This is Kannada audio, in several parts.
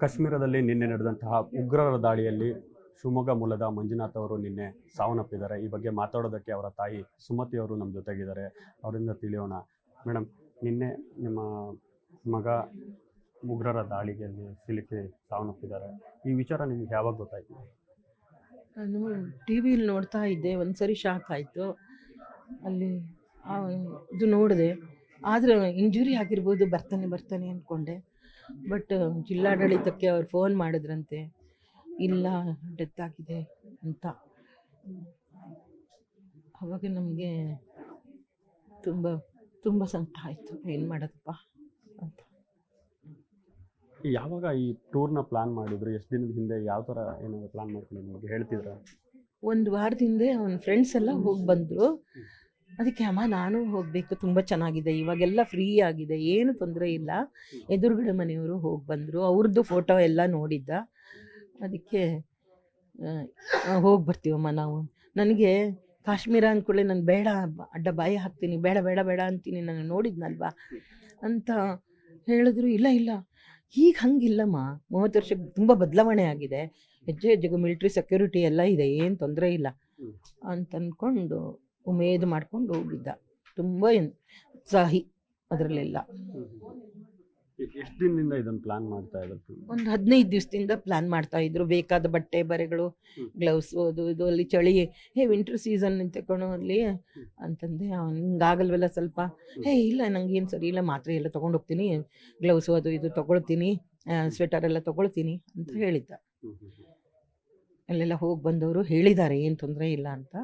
ಕಾಶ್ಮೀರದಲ್ಲಿ ನಿನ್ನೆ ನಡೆದಂತಹ ಉಗ್ರರ ದಾಳಿಯಲ್ಲಿ ಶಿವಮೊಗ್ಗ ಮೂಲದ ಮಂಜುನಾಥ್ ಅವರು ನಿನ್ನೆ ಸಾವನ್ನಪ್ಪಿದ್ದಾರೆ. ಈ ಬಗ್ಗೆ ಮಾತಾಡೋದಕ್ಕೆ ಅವರ ತಾಯಿ ಸುಮತಿ ಅವರು ನಮ್ಮ ಜೊತೆಗಿದ್ದಾರೆ. ಅವರಿಂದ ತಿಳಿಯೋಣ. ಮೇಡಮ್, ನಿನ್ನೆ ನಿಮ್ಮ ಮಗ ಉಗ್ರರ ದಾಳಿಯಲ್ಲಿ ಸಿಲುಕಿ ಸಾವನ್ನಪ್ಪಿದ್ದಾರೆ. ಈ ವಿಚಾರ ನಿಮ್ಗೆ ಯಾವಾಗ ಗೊತ್ತಾಯ್ತು? ನಾನು ಟಿ ವಿಲಿ ನೋಡ್ತಾ ಇದ್ದೆ, ಒಂದು ಸರಿ ಶಾಕ್ ಆಯಿತು. ಅಲ್ಲಿ ಇದು ನೋಡಿದೆ, ಆದರೆ ಇಂಜುರಿ ಆಗಿರ್ಬೋದು, ಬರ್ತಾನೆ ಅಂದ್ಕೊಂಡೆ. ಬಟ್ ಜಿಲ್ಲಾಡಳಿತಕ್ಕೆ ಅವ್ರು ಫೋನ್ ಮಾಡಿದ್ರಂತೆ, ಇಲ್ಲ ಡೆತ್ ಆಗಿದೆ ಅಂತ. ಅವಾಗ ನಮಗೆ ತುಂಬ ತುಂಬ ಸಂಕಟ ಆಯಿತು, ಏನು ಮಾಡೋದಪ್ಪ ಅಂತ. ಯಾವಾಗ ಈ ಟೂರ್ನ ಪ್ಲಾನ್ ಮಾಡಿದ್ರು? ಎಷ್ಟು ದಿನದ ಹಿಂದೆ ಯಾವ ಥರ ಏನಾದ್ರು ಪ್ಲಾನ್ ಮಾಡ್ಕೊಂಡು ನಿಮಗೆ ಹೇಳ್ತಿದ್ರ? ಒಂದು ವಾರದಿಂದ ಅವನ ಫ್ರೆಂಡ್ಸ್ ಎಲ್ಲ ಹೋಗಿ ಬಂದರು. ಅದಕ್ಕೆ ಅಮ್ಮ ನಾನು ಹೋಗಬೇಕು, ತುಂಬ ಚೆನ್ನಾಗಿದೆ, ಇವಾಗೆಲ್ಲ ಫ್ರೀ ಆಗಿದೆ, ಏನು ತೊಂದರೆ ಇಲ್ಲ. ಎದುರುಗಡೆ ಮನೆಯವರು ಹೋಗಿ ಬಂದರು, ಅವ್ರದ್ದು ಫೋಟೋ ಎಲ್ಲ ನೋಡಿದ್ದ. ಅದಕ್ಕೆ ಹೋಗಿ ಬರ್ತೀವಮ್ಮ ನಾವು. ನನಗೆ ಕಾಶ್ಮೀರ ಅಂದ್ಕೊಳ್ಳೆ ನಾನು ಬೇಡ, ಅಡ್ಡ ಬಾಯಿ ಹಾಕ್ತೀನಿ, ಬೇಡ ಬೇಡ ಬೇಡ ಅಂತೀನಿ, ನಾನು ನೋಡಿದ್ನಲ್ವಾ ಅಂತ ಹೇಳಿದ್ರು. ಇಲ್ಲ ಈಗ ಹಂಗಿಲ್ಲಮ್ಮ, 30 ವರ್ಷಕ್ಕೆ ತುಂಬ ಬದಲಾವಣೆ ಆಗಿದೆ, ಹೆಜ್ಜೆ ಹೆಜ್ಜೆಗೂ ಮಿಲಿಟ್ರಿ ಸೆಕ್ಯೂರಿಟಿ ಎಲ್ಲ ಇದೆ, ಏನು ತೊಂದರೆ ಇಲ್ಲ ಅಂತ ಅಂದ್ಕೊಂಡು ಉಮೇದು ಮಾಡ್ಕೊಂಡು ಹೋಗಿದ್ದ. ತುಂಬ ಉತ್ಸಾಹಿ ಅದರಲ್ಲೆಲ್ಲ. ಎಷ್ಟು ದಿನದಿಂದ ಇದನ್ನು ಪ್ಲಾನ್ ಮಾಡ್ತಾ ಇದ್ರು? ಒಂದು 15 ದಿವಸದಿಂದ ಪ್ಲಾನ್ ಮಾಡ್ತಾ ಇದ್ರು. ಬೇಕಾದ ಬಟ್ಟೆ ಬರೆಗಳು, ಗ್ಲೌಸ್, ಇದು ಅಲ್ಲಿ ಚಳಿ, ವಿಂಟರ್ ಸೀಸನ್ ತಗೊಳ್ಳೋ ಅಲ್ಲಿ ಅಂತಂದೆ. ಹಿಂಗಾಗಲ್ವಲ್ಲ ಸ್ವಲ್ಪ, ಇಲ್ಲ ನಂಗೇನು ಸರಿ ಇಲ್ಲ, ಮಾತ್ರೆ ಎಲ್ಲ ತೊಗೊಂಡು ಹೋಗ್ತೀನಿ, ಗ್ಲೌಸು ಅದು ಇದು ತೊಗೊಳ್ತೀನಿ, ಸ್ವೆಟರ್ ಎಲ್ಲ ತೊಗೊಳ್ತೀನಿ ಅಂತ ಹೇಳಿದ್ದ. ಅಲ್ಲೆಲ್ಲ ಹೋಗಿ ಬಂದವರು ಹೇಳಿದ್ದಾರೆ ಏನು ತೊಂದರೆ ಇಲ್ಲ ಅಂತ.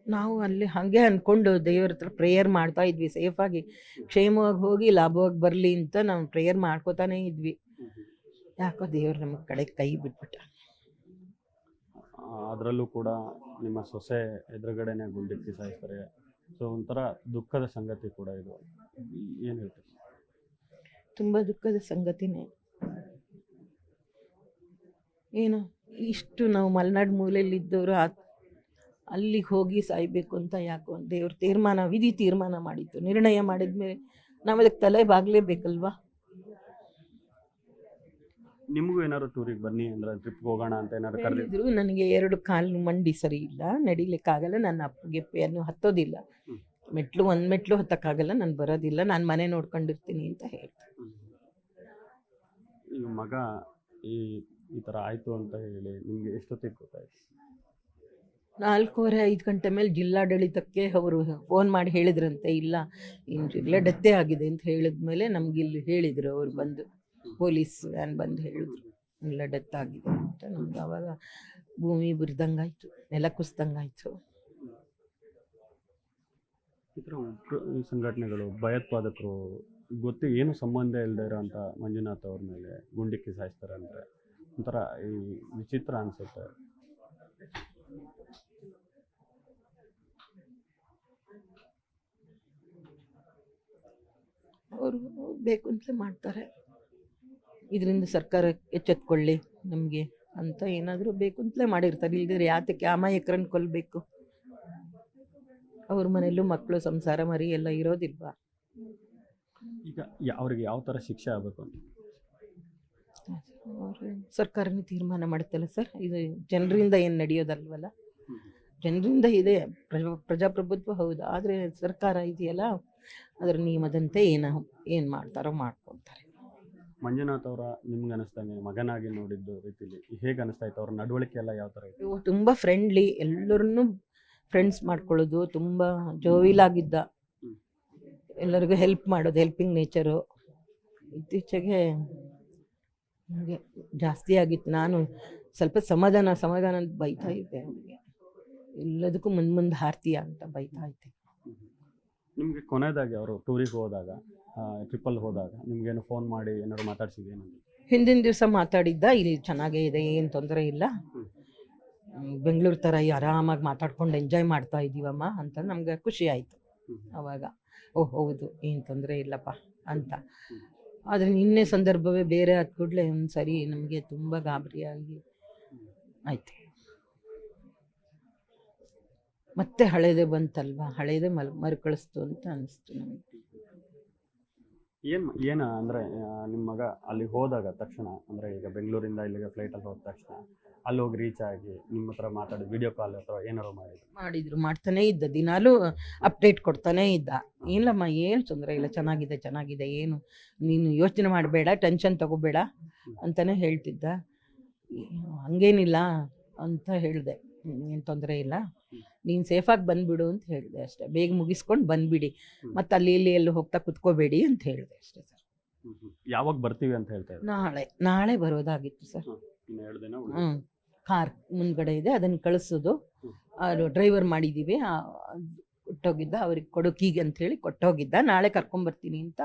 ನಾವು ಅಲ್ಲಿ ಹಾಗೆ ಅಂದ್ಕೊಂಡು ದೇವ್ರ ಹತ್ರ ಪ್ರೇಯರ್ ಮಾಡ್ತಾ ಇದ್ವಿ, ಸೇಫಾಗಿ ಕ್ಷೇಮವಾಗಿ ಹೋಗಿ ಲಾಭವಾಗಿ ಬರಲಿ ಅಂತ ನಾವು ಪ್ರೇಯರ್ ಮಾಡ್ಕೋತಾನೇ ಇದ್ವಿ. ಯಾಕೋ ದೇವ್ರು ನಮಗೆ ಕಡೆ ಕೈ ಬಿಟ್ಬಿಟ್ಟ. ಅದರಲ್ಲೂ ಕೂಡ ನಿಮ್ಮ ಸೊಸೆ ಎದುರುಗಡೆನೆ ಗುಂಡಿಕ್ಕಿ ಸಾಯಿಸ್ತಾರೆ. ಸೊ ಒಂಥರ ದುಃಖದ ಸಂಗತಿ ಕೂಡ ಇದು. ಏನು ಹೇಳ್ತೀವಿ? ತುಂಬ ದುಃಖದ ಸಂಗತಿನೇ. ಏನು ಇಷ್ಟು ನಾವು ಮಲೆನಾಡು ಮೂಲೆಯಲ್ಲಿದ್ದವರು ಅಲ್ಲಿಗೆ ಹೋಗಿ ಸಾಯ್ಬೇಕು ಅಂತ ಯಾಕೋ ದೇವ್ರ ವಿಧಿ ತೀರ್ಮಾನ ಮಾಡಿತ್ತು. ನಿರ್ಣಯ ಮಾಡಿದ್ಮೇಲೆ ನಾವು ಅದಕ್ಕೆ ತಲೆ ಬಾಗ್ಲೇಬೇಕಲ್ವಾ. ನಿಮಗೂ ಏನಾದ್ರು ಟೂರಿಗೆ ಬನ್ನಿ ಅಂದ್ರೆ, ಟ್ರಿಪ್ಗೆ ಹೋಗೋಣ ಅಂತ ಏನಾದ್ರು ಕರೆದಿದ್ರು? ನನಗೆ 2 ಕಾಲು ಮಂಡಿ ಸರಿ ಇಲ್ಲ, ನಡಿಲಿಕ್ಕಾಗಲ್ಲ, ನನ್ನ ಅಪ್ಪಗೆಪ್ಪೆಯನ್ನು ಹತ್ತೋದಿಲ್ಲ, ಒಂದು ಮೆಟ್ಲು ಹತ್ತಕ್ಕಾಗಲ್ಲ, ನಾನು ಬರೋದಿಲ್ಲ, ನಾನು ಮನೆ ನೋಡ್ಕೊಂಡಿರ್ತೀನಿ ಅಂತ ಹೇಳ್ತೀನಿ. ಈಗ ಮಗ ಈ ಥರ ಆಯಿತು ಅಂತ ಹೇಳಿ ನಿಮಗೆ ಎಷ್ಟೊತ್ತಿಗೆ ಗೊತ್ತಾಯ್ತು? 4:30-5 ಗಂಟೆ ಮೇಲೆ ಜಿಲ್ಲಾಡಳಿತಕ್ಕೆ ಅವರು ಫೋನ್ ಮಾಡಿ ಹೇಳಿದ್ರಂತೆ, ಇಲ್ಲ ಇಲ್ಲ ಡೆತ್ತೇ ಆಗಿದೆ ಅಂತ ಹೇಳಿದ್ಮೇಲೆ ನಮ್ಗೆ ಇಲ್ಲಿ ಹೇಳಿದರು. ಅವ್ರು ಬಂದು ಪೊಲೀಸ್ ವ್ಯಾನ್ ಬಂದು ಹೇಳಿದ್ರು, ಇಲ್ಲ ಡೆತ್ ಆಗಿದೆ ಅಂತ. ನಮ್ಗೆ ಆವಾಗ ಭೂಮಿ ಬಿರಿದಂಗಾಯ್ತು, ನೆಲ ಕುಸ್ದಂಗಾಯ್ತು. ಈ ಥರ ಸಂಘಟನೆಗಳು, ಭಯೋತ್ಪಾದಕರು ಏನು ಸಂಬಂಧ ಇಲ್ಲದೆ ಇರೋಂಥ ಮಂಜುನಾಥ್ ಅವ್ರ ಮೇಲೆ ಗುಂಡಿಕ್ಕಿ ಸಾಯಿಸ್ತಾರೆ ಅಂದರೆ ಒಂಥರ ಈ ವಿಚಿತ್ರ ಅನಿಸುತ್ತೆ. ಅವರು ಬೇಕು ಅಂತಲೇ ಮಾಡ್ತಾರೆ. ಇದರಿಂದ ಸರ್ಕಾರ ಎಚ್ಚೆತ್ಕೊಳ್ಳಿ ನಮಗೆ ಅಂತ ಏನಾದರೂ ಬೇಕು ಅಂತಲೇ ಮಾಡಿರ್ತಾರೆ. ಇಲ್ದಿದ್ರೆ ಯಾತಕ್ಕೆ ಅಮಾಯಕರನ್ನು ಕೊಲ್ಲಬೇಕು? ಅವ್ರ ಮನೆಯಲ್ಲೂ ಮಕ್ಕಳು, ಸಂಸಾರ, ಮರಿ ಎಲ್ಲ ಇರೋದಿಲ್ವಾ? ಈಗ ಅವ್ರಿಗೆ ಯಾವ ಥರ ಶಿಕ್ಷೆ ಆಗಬೇಕು ಅಂತ ಅವರು ಸರ್ಕಾರನೇ ತೀರ್ಮಾನ ಮಾಡುತ್ತಲ್ಲ ಸರ್. ಇದು ಜನರಿಂದ ಏನು ನಡೆಯೋದಲ್ವಲ್ಲ, ಜನರಿಂದ ಇದೆ ಪ್ರಜಾಪ್ರಭುತ್ವ, ಹೌದು. ಆದರೆ ಸರ್ಕಾರ ಇದೆಯಲ್ಲ, ಅದರ ನಿಯಮದಂತೆ ಏನು ಮಾಡ್ತಾರೋ ಮಾಡ್ಕೊಳ್ತಾರೆ. ಮಂಜುನಾಥ್ ಅವರ ನಿಮ್ಗೆ ಅನಿಸ್ತಾನೆ ಮಗನಾಗಿ ನೋಡಿದ್ದು ರೀತಿಲಿ ಹೇಗೆ ಅನಿಸ್ತಾ ಇತ್ತು? ಅವ್ರ ನಡವಳಿಕೆ ಎಲ್ಲ ಯಾವ ಥರ ಇತ್ತು? ತುಂಬ ಫ್ರೆಂಡ್ಲಿ, ಎಲ್ಲರನ್ನೂ ಫ್ರೆಂಡ್ಸ್ ಮಾಡ್ಕೊಳ್ಳೋದು, ತುಂಬ ಜೋವಿಲಾಗಿದ್ದ, ಎಲ್ಲರಿಗೂ ಹೆಲ್ಪ್ ಮಾಡೋದು, ಹೆಲ್ಪಿಂಗ್ ನೇಚರು. ಇತ್ತೀಚೆಗೆ ನನಗೆ ಜಾಸ್ತಿ ಆಗಿತ್ತು. ನಾನು ಸ್ವಲ್ಪ ಸಮಾಧಾನ ಅಂತ ಬೈತಾ ಇದ್ದೆ ಅವನಿಗೆ, ಎಲ್ಲದಕ್ಕೂ ಮುಂದೆ ಹಾರ್ತೀಯ ಅಂತ ಬೈತಾ ಇದ್ದೆ. ನಿಮಗೆ ಕೊನೆಯದಾಗಿ ಅವರು ಟೂರಿಗೆ ಹೋದಾಗ, ಟ್ರಿಪ್ಪಲ್ಲಿ ಹೋದಾಗ ನಿಮಗೇನು ಫೋನ್ ಮಾಡಿ ಏನಾದ್ರು ಮಾತಾಡ್ಸಿದ್ದೇನು? ಹಿಂದಿನ ದಿವಸ ಮಾತಾಡಿದ್ದ, ಇಲ್ಲಿ ಚೆನ್ನಾಗೇ ಇದೆ, ಏನು ತೊಂದರೆ ಇಲ್ಲ, ಬೆಂಗಳೂರು ಥರ ಆರಾಮಾಗಿ ಮಾತಾಡ್ಕೊಂಡು ಎಂಜಾಯ್ ಮಾಡ್ತಾ ಇದ್ದೀವಮ್ಮ ಅಂತ. ನಮ್ಗೆ ಖುಷಿ ಆಯಿತು ಆವಾಗ. ಓಹ್ ಹೌದು, ಏನು ತೊಂದರೆ ಇಲ್ಲಪ್ಪ ಅಂತ. ಆದರೆ ನಿನ್ನೆ ಸಂದರ್ಭವೇ ಬೇರೆ ಆದ ಕೂಡಲೇ ಒಂದು ಸರಿ ನಮಗೆ ತುಂಬ ಗಾಬರಿಯಾಗಿ ಆಯಿತು. ಮತ್ತೆ ಹಳೇದೇ ಬಂತಲ್ವಾ, ಹಳೇದೇ ಮರುಕಳಿಸ್ತು ಅಂತ ಅನಿಸ್ತು ನಮಗೆ. ಏನು ಅಂದರೆ ನಿಮ್ಮ ಮಗ ಅಲ್ಲಿ ಹೋದಾಗ ತಕ್ಷಣ ಅಂದರೆ ಈಗ ಬೆಂಗಳೂರಿಂದ ಇಲ್ಲಿಗೆ ಫ್ಲೈಟಲ್ಲಿ ಹೋದ ತಕ್ಷಣ ಅಲ್ಲಿ ಹೋಗಿ ರೀಚ್ ಆಗಿ ನಿಮ್ಮ ಹತ್ರ ಮಾತಾಡಿ ವಿಡಿಯೋ ಕಾಲ್ ಅಥವಾ ಏನಾರು ಮಾಡ್ತಾನೇ ಇದ್ದ, ದಿನಾಲೂ ಅಪ್ಡೇಟ್ ಕೊಡ್ತಾನೇ ಇದ್ದ. ಇಲ್ಲಮ್ಮ ಏನು ತೊಂದರೆ ಇಲ್ಲ, ಚೆನ್ನಾಗಿದೆ, ಏನು ನೀನು ಯೋಚನೆ ಮಾಡಬೇಡ, ಟೆನ್ಷನ್ ತಗೋಬೇಡ ಅಂತಲೇ ಹೇಳ್ತಿದ್ದ. ಹಂಗೇನಿಲ್ಲ ಅಂತ ಹೇಳಿದೆ, ಏನು ತೊಂದರೆ ಇಲ್ಲ, ನೀನು ಸೇಫಾಗಿ ಬಂದುಬಿಡು ಅಂತ ಹೇಳಿದೆ ಅಷ್ಟೇ. ಬೇಗ ಮುಗಿಸ್ಕೊಂಡು ಬಂದುಬಿಡಿ, ಮತ್ತು ಅಲ್ಲಿ ಇಲ್ಲಿ ಎಲ್ಲೂ ಹೋಗ್ತಾ ಕುತ್ಕೋಬೇಡಿ ಅಂತ ಹೇಳಿದೆ ಅಷ್ಟೇ ಸರ್. ಯಾವಾಗ ಬರ್ತೀವಿ ಅಂತ ಹೇಳ್ತಾ ಇದ್ದೆ? ನಾಳೆ ಬರೋದಾಗಿತ್ತು ಸರ್. ಕಾರ್ ಮುಂದ್ಗಡೆ ಇದೆ, ಅದನ್ನು ಕಳಿಸೋದು. ಅವರು ಡ್ರೈವರ್ ಮಾಡಿದ್ದೀವಿ, ಕೊಟ್ಟೋಗಿದ್ದ, ಅವ್ರಿಗೆ ಕೊಡೋಕೀಗೆ ಅಂಥೇಳಿ ಕೊಟ್ಟೋಗಿದ್ದ. ನಾಳೆ ಕರ್ಕೊಂಬರ್ತೀನಿ ಅಂತ,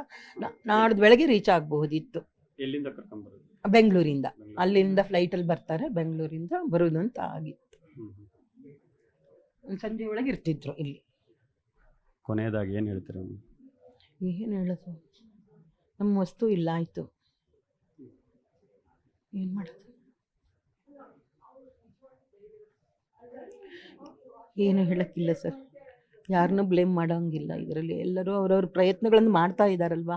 ನಾಡ್ದು ಬೆಳಗ್ಗೆ ರೀಚ್ ಆಗಬಹುದಿತ್ತು. ಎಲ್ಲಿಂದ ಕರ್ಕೊಂಬರೋದು? ಬೆಂಗಳೂರಿಂದ. ಅಲ್ಲಿಂದ ಫ್ಲೈಟಲ್ಲಿ ಬರ್ತಾರೆ, ಬೆಂಗಳೂರಿಂದ ಬರೋದು ಅಂತ ಆಗಿತ್ತು. ಸಂಜೆ ಒಳಗೆ ಇರ್ತಿದ್ರು ಇಲ್ಲಿ. ಕೊನೆಯದಾಗಿ ಏನು ಹೇಳ್ತೀರ? ಏನು ಹೇಳೋದು, ನಮ್ಮ ವಸ್ತು ಇಲ್ಲ, ಆಯಿತು, ಏನು ಮಾಡೋದು, ಏನು ಹೇಳೋಕ್ಕಿಲ್ಲ ಸರ್. ಯಾರನ್ನೂ ಬ್ಲೇಮ್ ಮಾಡೋಂಗಿಲ್ಲ ಇದರಲ್ಲಿ. ಎಲ್ಲರೂ ಅವ್ರವ್ರ ಪ್ರಯತ್ನಗಳನ್ನು ಮಾಡ್ತಾ ಇದ್ದಾರಲ್ವ.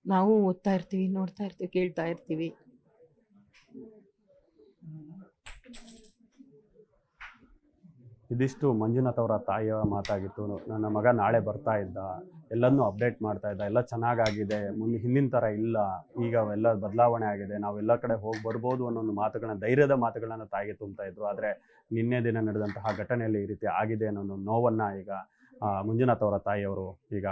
ನಾವು ಓದ್ತಾ ಇರ್ತೀವಿ, ನೋಡ್ತಾ ಇರ್ತೀವಿ, ಕೇಳ್ತಾ ಇರ್ತೀವಿ. ಇದಿಷ್ಟು ಮಂಜುನಾಥ್ ಅವರ ತಾಯಿಯ ಮಾತಾಗಿತ್ತು. ನನ್ನ ಮಗ ನಾಳೆ ಬರ್ತಾ ಇದ್ದ, ಎಲ್ಲನೂ ಅಪ್ಡೇಟ್ ಮಾಡ್ತಾ ಇದ್ದ, ಎಲ್ಲ ಚೆನ್ನಾಗಾಗಿದೆ, ಹಿಂದಿನ ಥರ ಇಲ್ಲ, ಈಗ ಎಲ್ಲ ಬದಲಾವಣೆ ಆಗಿದೆ, ನಾವೆಲ್ಲ ಕಡೆ ಹೋಗಿ ಬರ್ಬೋದು ಅನ್ನೋ ಒಂದು ಮಾತುಗಳನ್ನ, ಧೈರ್ಯದ ಮಾತುಗಳನ್ನು ತಾಯಿಗೆ ತುಂಬ್ತಾ ಇದ್ರು. ಆದರೆ ನಿನ್ನೆ ದಿನ ನಡೆದಂತಹ ಘಟನೆಯಲ್ಲಿ ಈ ರೀತಿ ಆಗಿದೆ ಅನ್ನೋ ಒಂದು ನೋವನ್ನು ಈಗ ಮಂಜುನಾಥ್ ಅವರ ತಾಯಿಯವರು ಈಗ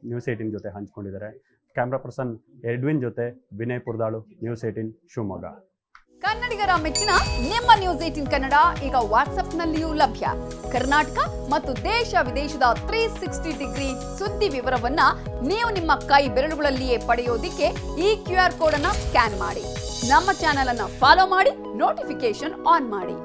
ನ್ಯೂಸ್ 18 ಜೊತೆ ಹಂಚ್ಕೊಂಡಿದ್ದಾರೆ. ಕ್ಯಾಮ್ರಾ ಪರ್ಸನ್ ಎಡ್ವಿನ್ ಜೊತೆ ವಿನಯ್ ಪುರ್ದಾಳು, ನ್ಯೂಸ್ 18 ಶಿವಮೊಗ್ಗ. ಕನ್ನಡಿಗರ ಮೆಚ್ಚಿನ ನಿಮ್ಮ ನ್ಯೂಸ್ 18 ಕನ್ನಡ ಈಗ ವಾಟ್ಸ್ಆಪ್ನಲ್ಲಿಯೂ ಲಭ್ಯ. ಕರ್ನಾಟಕ ಮತ್ತು ದೇಶ ವಿದೇಶದ 360 ಡಿಗ್ರಿ ಸುದ್ದಿ ವಿವರವನ್ನ ನೀವು ನಿಮ್ಮ ಕೈ ಬೆರಳುಗಳಲ್ಲಿಯೇ ಪಡೆಯೋದಿಕ್ಕೆ ಈ QR ಕೋಡ್ ಅನ್ನ ಸ್ಕ್ಯಾನ್ ಮಾಡಿ. ನಮ್ಮ ಚಾನೆಲ್ ಅನ್ನ ಫಾಲೋ ಮಾಡಿ, ನೋಟಿಫಿಕೇಶನ್ ಆನ್ ಮಾಡಿ.